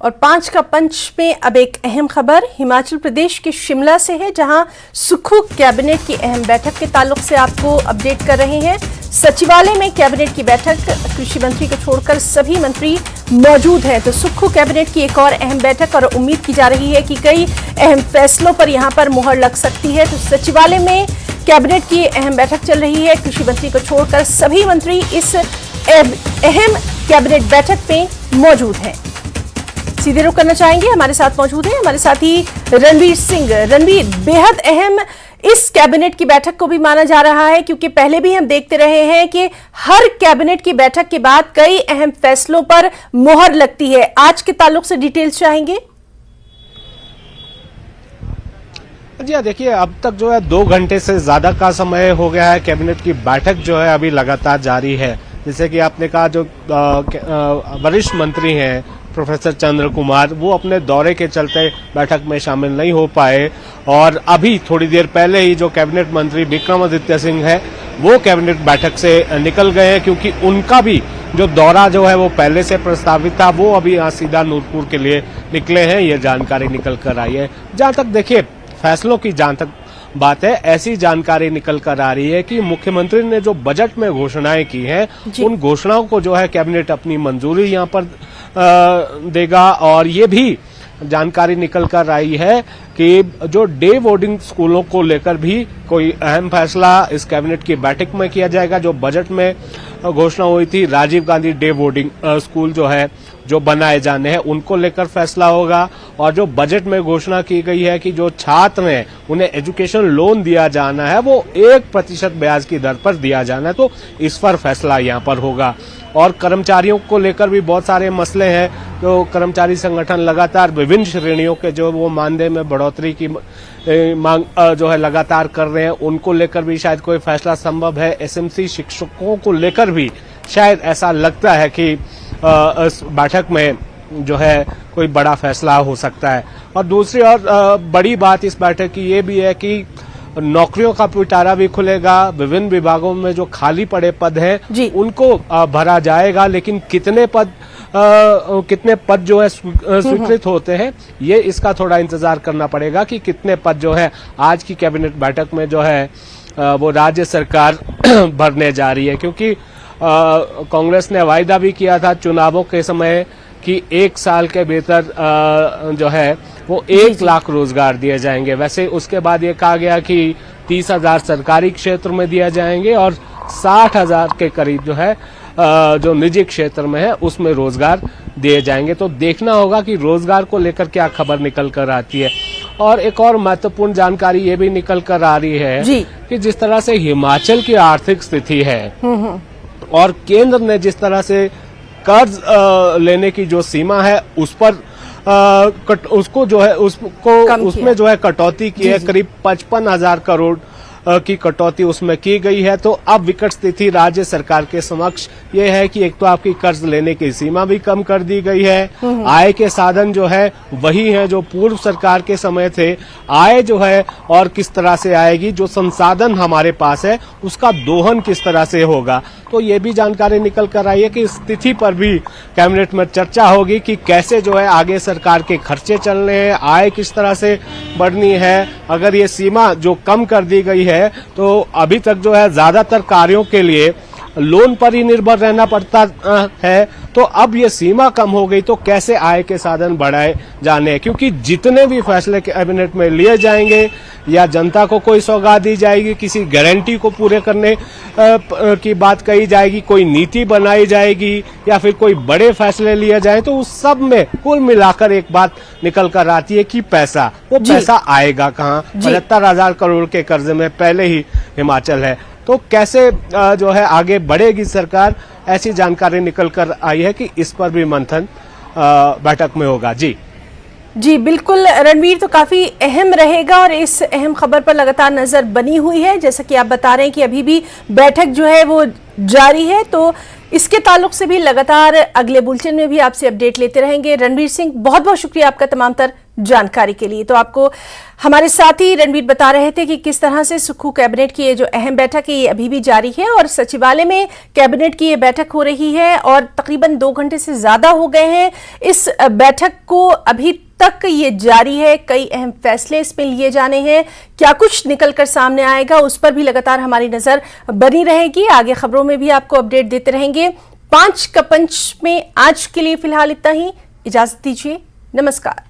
और 5 का पंच में अब एक अहम खबर हिमाचल प्रदेश के शिमला से है, जहां सुक्खू कैबिनेट की अहम बैठक के ताल्लुक से आपको अपडेट कर रहे हैं। सचिवालय में कैबिनेट की बैठक, कृषि मंत्री को छोड़कर सभी मंत्री मौजूद हैं। तो सुक्खू कैबिनेट की एक और अहम बैठक और उम्मीद की जा रही है कि कई अहम फैसलों पर यहां पर मुहर लग सकती है। तो सचिवालय में कैबिनेट की अहम बैठक चल रही है। कृषि मंत्री को छोड़कर सभी मंत्री इस अहम कैबिनेट बैठक में मौजूद हैं। सीधे रुख करना चाहेंगे, हमारे साथ मौजूद हैं हमारे साथी रणवीर सिंह। रणवीर, बेहद अहम इस कैबिनेट की बैठक को भी माना जा रहा है, क्योंकि पहले भी हम देखते रहे हैं कि हर कैबिनेट की बैठक के बाद कई अहम फैसलों पर मुहर लगती है। आज के ताल्लुक से डिटेल्स चाहेंगे। जी हाँ, देखिए अब तक जो है 2 घंटे से ज्यादा का समय हो गया है। कैबिनेट की बैठक जो है अभी लगातार जारी है। जैसे कि आपने कहा, जो वरिष्ठ मंत्री हैं प्रोफेसर चंद्र कुमार, वो अपने दौरे के चलते बैठक में शामिल नहीं हो पाए, और अभी थोड़ी देर पहले ही जो कैबिनेट मंत्री विक्रमादित्य सिंह है वो कैबिनेट बैठक से निकल गए हैं, क्योंकि उनका भी जो दौरा जो है वो पहले से प्रस्तावित था। वो अभी यहाँ सीधा नूरपुर के लिए निकले हैं, ये जानकारी निकल कर आई है। जहां तक देखिए फैसलों की जहां तक बात है, ऐसी जानकारी निकल कर आ रही है कि मुख्यमंत्री ने जो बजट में घोषणाएं की हैं, उन घोषणाओं को जो है कैबिनेट अपनी मंजूरी यहां पर देगा। और ये भी जानकारी निकल कर आई है कि जो डे बोर्डिंग स्कूलों को लेकर भी कोई अहम फैसला इस कैबिनेट की बैठक में किया जाएगा। जो बजट में घोषणा हुई थी, Rajiv Gandhi day boarding school जो है जो बनाए जाने हैं, उनको लेकर फैसला होगा। और जो बजट में घोषणा की गई है कि जो छात्र हैं उन्हें एजुकेशन लोन दिया जाना है, वो 1% ब्याज की दर पर दिया जाना है, तो इस पर फैसला यहाँ पर होगा। और कर्मचारियों को लेकर भी बहुत सारे मसले हैं। जो कर्मचारी संगठन लगातार विभिन्न श्रेणियों के जो वो मानदेय में बढ़ोतरी की मांग जो है लगातार कर रहे हैं, उनको लेकर भी शायद कोई फैसला संभव है। एसएमसी शिक्षकों को लेकर भी शायद ऐसा लगता है कि इस बैठक में जो है कोई बड़ा फैसला हो सकता है। और दूसरी और बड़ी बात इस बैठक की ये भी है कि नौकरियों का पिटारा भी खुलेगा। विभिन्न विभागों में जो खाली पड़े पद हैं उनको भरा जाएगा, लेकिन कितने पद जो है स्वीकृत होते हैं, ये इसका थोड़ा इंतजार करना पड़ेगा कि कितने पद जो है आज की कैबिनेट बैठक में जो है वो राज्य सरकार भरने जा रही है। क्योंकि कांग्रेस ने वायदा भी किया था चुनावों के समय कि 1 साल के भीतर जो है वो 1 लाख रोजगार दिए जाएंगे। वैसे उसके बाद ये कहा गया कि 30,000 सरकारी क्षेत्र में दिए जाएंगे और 60,000 के करीब जो है जो निजी क्षेत्र में है उसमें रोजगार दिए जाएंगे। तो देखना होगा कि रोजगार को लेकर क्या खबर निकल कर आती है। और एक और महत्वपूर्ण जानकारी ये भी निकल कर आ रही है कि जिस तरह से हिमाचल की आर्थिक स्थिति है और केंद्र ने जिस तरह से कर्ज लेने की जो सीमा है उस पर उसको जो है उसमें जो है कटौती की है। करीब 55,000 करोड़ की कटौती उसमें की गई है। तो अब विकट स्थिति राज्य सरकार के समक्ष ये है कि एक तो आपकी कर्ज लेने की सीमा भी कम कर दी गई है, आय के साधन जो है वही है जो पूर्व सरकार के समय थे। आय जो है और किस तरह से आएगी, जो संसाधन हमारे पास है उसका दोहन किस तरह से होगा। तो ये भी जानकारी निकल कर आई है कि इस स्थिति पर भी कैबिनेट में चर्चा होगी कि कैसे जो है आगे सरकार के खर्चे चलने हैं, आय किस तरह से बढ़नी है। अगर ये सीमा जो कम कर दी गई है तो अभी तक जो है ज्यादातर कार्यों के लिए लोन पर ही निर्भर रहना पड़ता है, तो अब ये सीमा कम हो गई तो कैसे आय के साधन बढ़ाए जाने। क्योंकि जितने भी फैसले कैबिनेट में लिए जाएंगे या जनता को कोई सौगात दी जाएगी, किसी गारंटी को पूरे करने की बात कही जाएगी, कोई नीति बनाई जाएगी या फिर कोई बड़े फैसले लिए जाए, तो उस सब में कुल मिलाकर एक बात निकल कर आती है कि पैसा, वो पैसा आएगा कहाँ। 75,000 करोड़ के कर्जे में पहले ही हिमाचल है, तो कैसे जो है आगे बढ़ेगी सरकार, ऐसी जानकारी निकल कर आई है कि इस पर भी मंथन बैठक में होगा। जी बिल्कुल रणवीर, तो काफी अहम रहेगा और इस अहम खबर पर लगातार नजर बनी हुई है। जैसा कि आप बता रहे हैं कि अभी भी बैठक जो है वो जारी है, तो इसके ताल्लुक से भी लगातार अगले बुलेटिन में भी आपसे अपडेट लेते रहेंगे। रणवीर सिंह, बहुत बहुत शुक्रिया आपका तमाम तर जानकारी के लिए। तो आपको हमारे साथी रणवीर बता रहे थे कि किस तरह से सुक्खू कैबिनेट की ये जो अहम बैठक है ये अभी भी जारी है और सचिवालय में कैबिनेट की ये बैठक हो रही है और तकरीबन 2 घंटे से ज्यादा हो गए हैं इस बैठक को अभी तक ये जारी है। कई अहम फैसले इसमें लिए जाने हैं। क्या कुछ निकलकर सामने आएगा उस पर भी लगातार हमारी नजर बनी रहेगी। आगे खबरों में भी आपको अपडेट देते रहेंगे। 5 का पंच में आज के लिए फिलहाल इतना ही। इजाजत दीजिए, नमस्कार।